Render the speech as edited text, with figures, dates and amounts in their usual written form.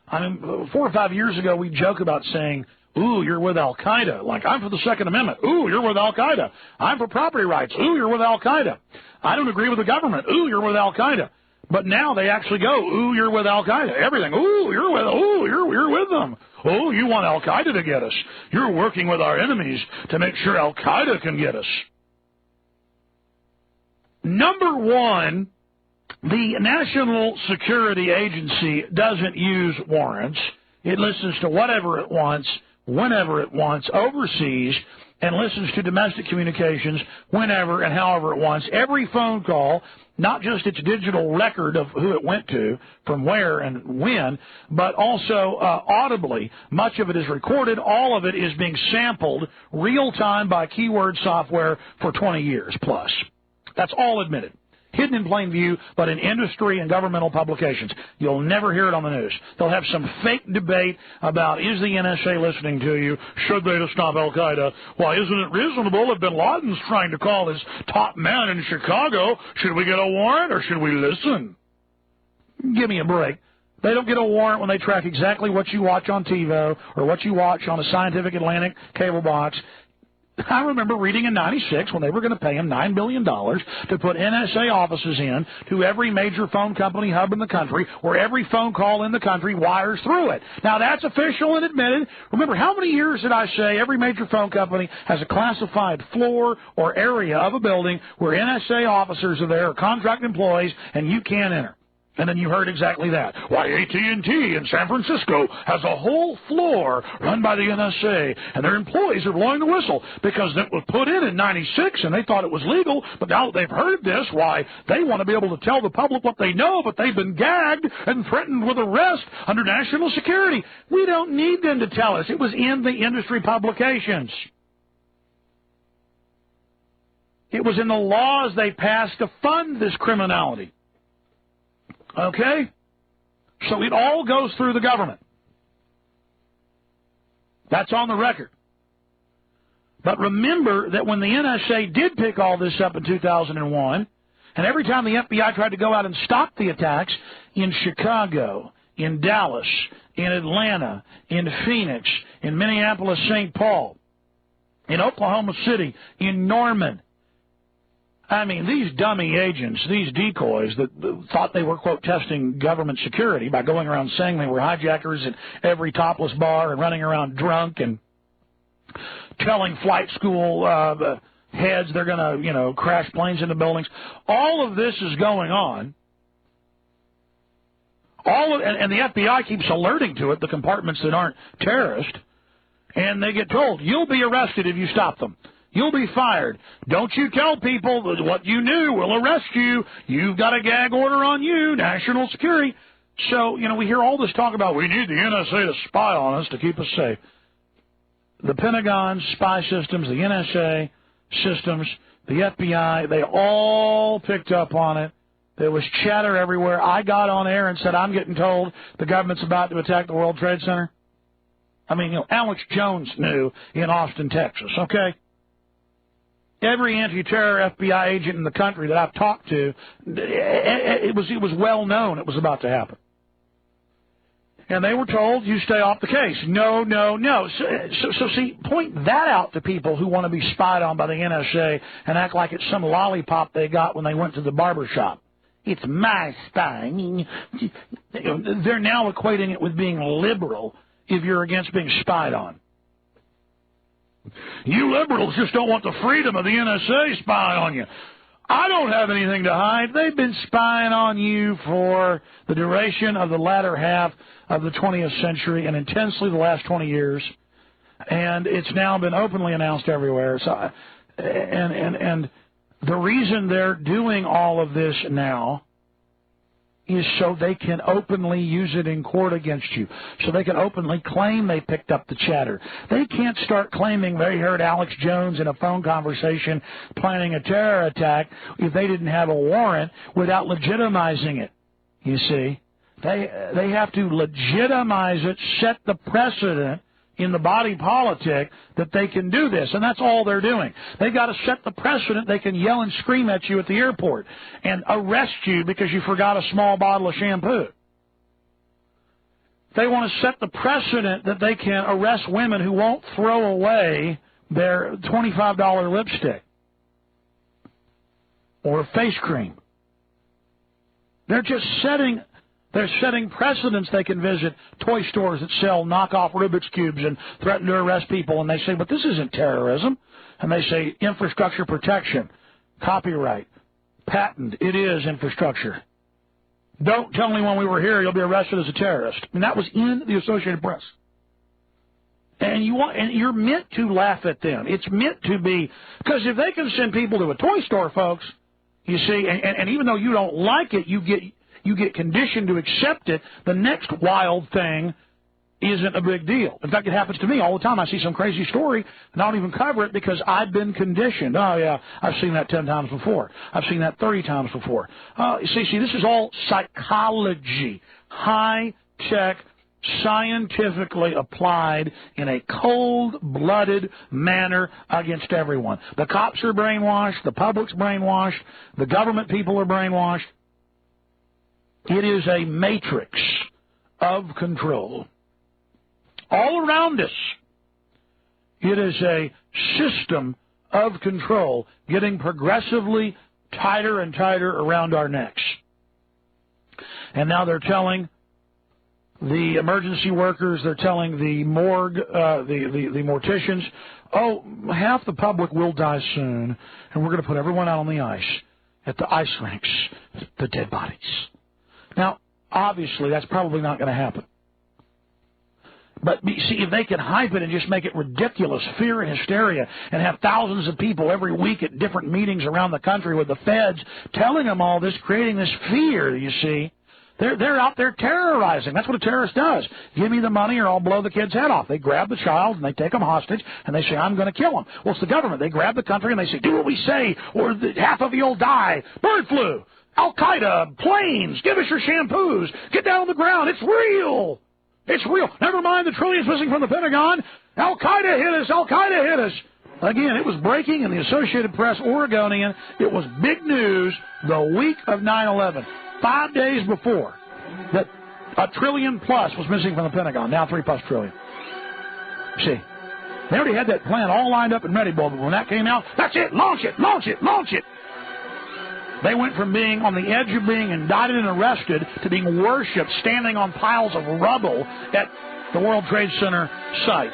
I mean, 4 or 5 years ago, we joke about saying, ooh, you're with Al-Qaeda. Like, I'm for the Second Amendment. Ooh, you're with Al-Qaeda. I'm for property rights. Ooh, you're with Al-Qaeda. I don't agree with the government. Ooh, you're with Al-Qaeda. But now they actually go, ooh, you're with Al-Qaeda. Everything. Ooh, you're with them. Oh, you want Al-Qaeda to get us. You're working with our enemies to make sure Al-Qaeda can get us. Number one, the National Security Agency doesn't use warrants. It listens to whatever it wants, whenever it wants, overseas, and listens to domestic communications whenever and however it wants. Every phone call, not just its digital record of who it went to, from where and when, but also audibly. Much of it is recorded. All of it is being sampled real-time by keyword software for 20 years plus. That's all admitted. Hidden in plain view, but in industry and governmental publications. You'll never hear it on the news. They'll have some fake debate about, is the NSA listening to you? Should they to stop Al-Qaeda? Why, isn't it reasonable if bin Laden's trying to call his top man in Chicago? Should we get a warrant or should we listen? Give me a break. They don't get a warrant when they track exactly what you watch on TiVo or what you watch on a Scientific Atlantic cable box. I remember reading in 96 when they were going to pay him $9 billion to put NSA offices in to every major phone company hub in the country, where every phone call in the country wires through it. Now, that's official and admitted. Remember, how many years did I say every major phone company has a classified floor or area of a building where NSA officers are there, or contract employees, and you can't enter? And then you heard exactly that. Why, AT&T in San Francisco has a whole floor run by the NSA, and their employees are blowing the whistle because it was put in 96, and they thought it was legal, but now that they've heard this, why, they want to be able to tell the public what they know, but they've been gagged and threatened with arrest under national security. We don't need them to tell us. It was in the industry publications. It was in the laws they passed to fund this criminality. Okay? So it all goes through the government. That's on the record. But remember that when the NSA did pick all this up in 2001, and every time the FBI tried to go out and stop the attacks in Chicago, in Dallas, in Atlanta, in Phoenix, in Minneapolis, St. Paul, in Oklahoma City, in Norman, I mean, these dummy agents, these decoys that thought they were, quote, testing government security by going around saying they were hijackers at every topless bar and running around drunk and telling flight school heads they're going to, crash planes into buildings. All of this is going on. And the FBI keeps alerting to it, the compartments that aren't terrorist, and they get told, you'll be arrested if you stop them. You'll be fired. Don't you tell people what you knew. We'll arrest you. You've got a gag order on you, national security. So, we hear all this talk about we need the NSA to spy on us to keep us safe. The Pentagon, spy systems, the NSA systems, the FBI, they all picked up on it. There was chatter everywhere. I got on air and said, I'm getting told the government's about to attack the World Trade Center. I mean, Alex Jones knew in Austin, Texas, okay? Every anti-terror FBI agent in the country that I've talked to, it was well known it was about to happen. And they were told, you stay off the case. No. So see, point that out to people who want to be spied on by the NSA and act like it's some lollipop they got when they went to the barber shop. It's my spying. They're now equating it with being liberal if you're against being spied on. You liberals just don't want the freedom of the NSA spying on you. I don't have anything to hide. They've been spying on you for the duration of the latter half of the 20th century and intensely the last 20 years. And it's now been openly announced everywhere. So, and the reason they're doing all of this now is so they can openly use it in court against you, so they can openly claim they picked up the chatter. They can't start claiming they heard Alex Jones in a phone conversation planning a terror attack if they didn't have a warrant without legitimizing it, you see. They have to legitimize it, set the precedent in the body politic that they can do this, and that's all they're doing. They've got to set the precedent. They can yell and scream at you at the airport and arrest you because you forgot a small bottle of shampoo. They want to set the precedent that they can arrest women who won't throw away their $25 lipstick or face cream. They're setting precedents. They can visit toy stores that sell knockoff Rubik's Cubes and threaten to arrest people, and they say, but this isn't terrorism. And they say infrastructure protection, copyright, patent. It is infrastructure. Don't tell me when we were here you'll be arrested as a terrorist. I mean, that was in the Associated Press. And you're meant to laugh at them. It's meant to be, because if they can send people to a toy store, folks, you see, and even though you don't like it, you get conditioned to accept it. The next wild thing isn't a big deal. In fact, it happens to me all the time. I see some crazy story, and I don't even cover it because I've been conditioned. Oh, yeah, I've seen that 10 times before. I've seen that 30 times before. See, this is all psychology, high-tech, scientifically applied in a cold-blooded manner against everyone. The cops are brainwashed. The public's brainwashed. The government people are brainwashed. It is a matrix of control. All around us, it is a system of control getting progressively tighter and tighter around our necks. And now they're telling the emergency workers, they're telling the morgue, the morticians, oh, half the public will die soon, and we're going to put everyone out on the ice, at the ice rinks, the dead bodies. Now, obviously, that's probably not going to happen. But see, if they can hype it and just make it ridiculous, fear and hysteria, and have thousands of people every week at different meetings around the country with the feds telling them all this, creating this fear, you see, they're out there terrorizing. That's what a terrorist does. Give me the money or I'll blow the kid's head off. They grab the child and they take them hostage and they say, I'm going to kill them. Well, it's the government. They grab the country and they say, do what we say or half of you'll die. Bird flu, Al-Qaeda, planes, give us your shampoos, get down on the ground. It's real. It's real. Never mind the trillions missing from the Pentagon. Al-Qaeda hit us. Al-Qaeda hit us. Again, it was breaking in the Associated Press, Oregonian. It was big news the week of 9/11, 5 days before, that $1 trillion plus was missing from the Pentagon. Now $3+ trillion. See, they already had that plan all lined up and ready, but when that came out, that's it. Launch it. Launch it. Launch it. They went from being on the edge of being indicted and arrested to being worshipped, standing on piles of rubble at the World Trade Center site.